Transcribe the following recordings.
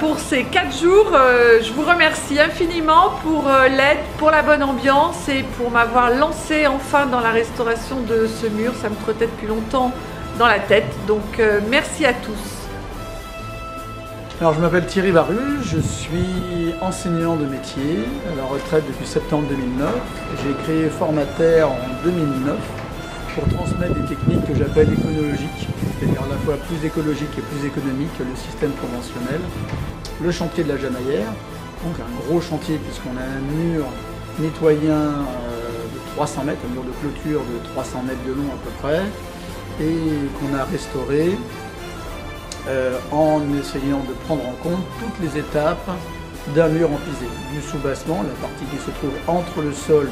Pour ces 4 jours, je vous remercie infiniment pour l'aide, pour la bonne ambiance et pour m'avoir lancé enfin dans la restauration de ce mur. Ça me trottait depuis longtemps dans la tête, donc merci à tous. Alors je m'appelle Thierry Baru, je suis enseignant de métier à la retraite depuis septembre 2009. J'ai créé Formater en 2009 pour transmettre des techniques que j'appelle éconologiques, c'est-à-dire à la fois plus écologique et plus économique que le système conventionnel. Le chantier de la Jamaïère, donc un gros chantier puisqu'on a un mur mitoyen de 300 mètres, un mur de clôture de 300 mètres de long à peu près, et qu'on a restauré en essayant de prendre en compte toutes les étapes d'un mur en pisé, du soubassement, la partie qui se trouve entre le sol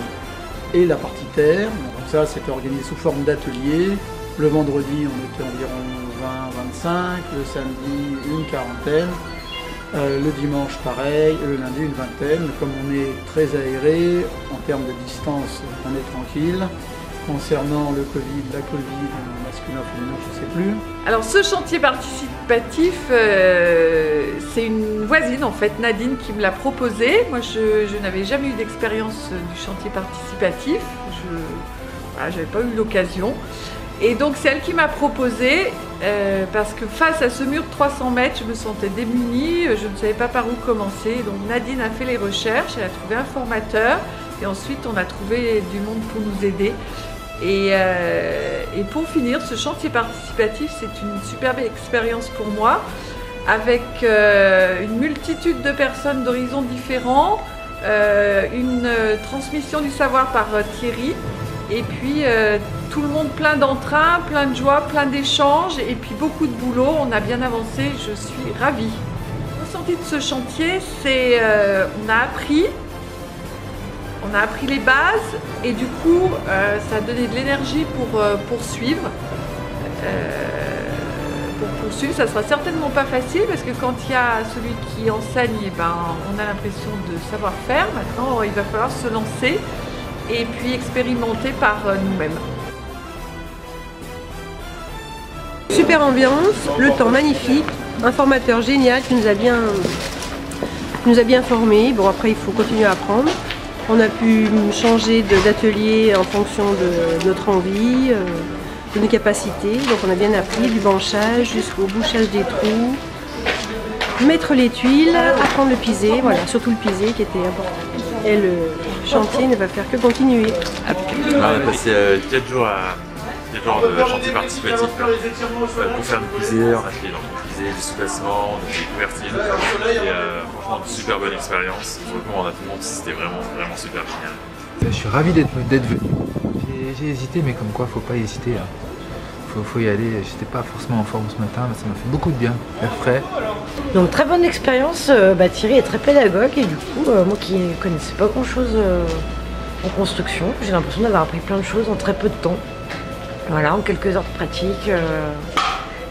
et la partie terre. Donc ça, c'était organisé sous forme d'atelier. Le vendredi, on était environ 20-25, le samedi, une quarantaine, le dimanche, pareil, et le lundi, une vingtaine. Comme on est très aéré, en termes de distance, on est tranquille. Concernant le Covid, la Covid, masculin, féminin, je ne sais plus. Alors ce chantier participatif, c'est une voisine en fait, Nadine, qui me l'a proposé. Moi je n'avais jamais eu d'expérience du chantier participatif, je n'avais pas eu l'occasion. Et donc c'est elle qui m'a proposé, parce que face à ce mur de 300 mètres, je me sentais démunie, je ne savais pas par où commencer. Donc Nadine a fait les recherches, elle a trouvé un formateur, et ensuite on a trouvé du monde pour nous aider. Et pour finir, ce chantier participatif, c'est une superbe expérience pour moi, avec une multitude de personnes d'horizons différents, une transmission du savoir par Thierry, et puis tout le monde plein d'entrain, plein de joie, plein d'échanges, et puis beaucoup de boulot. On a bien avancé, je suis ravie. Le ressenti de ce chantier, c'est on a appris les bases, et du coup ça a donné de l'énergie pour poursuivre. Ça sera certainement pas facile, parce que quand il y a celui qui enseigne, eh ben, on a l'impression de savoir faire. Maintenant il va falloir se lancer et puis expérimenter par nous-mêmes. Super ambiance, le temps magnifique, un formateur génial qui nous a bien formés. Bon, après il faut continuer à apprendre. On a pu changer d'atelier en fonction de notre envie, de nos capacités. Donc on a bien appris du banchage jusqu'au bouchage des trous, mettre les tuiles, apprendre le pisé, voilà, surtout le pisé qui était important. Et le chantier ne va faire que continuer. On a passé 4 jours de chantier participatif pour faire du pisé. On a fait le pisé, du soubassement, on a fait des couvertines. Et franchement, une super bonne expérience. Je recommande à tout le monde, c'était vraiment super génial. Je suis ravi d'être venu. J'ai hésité, mais comme quoi, faut pas hésiter. Faut y aller. J'étais pas forcément en forme ce matin, mais ça m'a fait beaucoup de bien. L'air frais. Donc très bonne expérience. Thierry est très pédagogue, et du coup, moi qui ne connaissais pas grand chose en construction, j'ai l'impression d'avoir appris plein de choses en très peu de temps. Voilà, en quelques heures de pratique.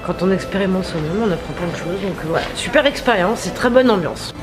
Quand on expérimente soi-même, on apprend plein de choses. Donc voilà, super expérience et très bonne ambiance.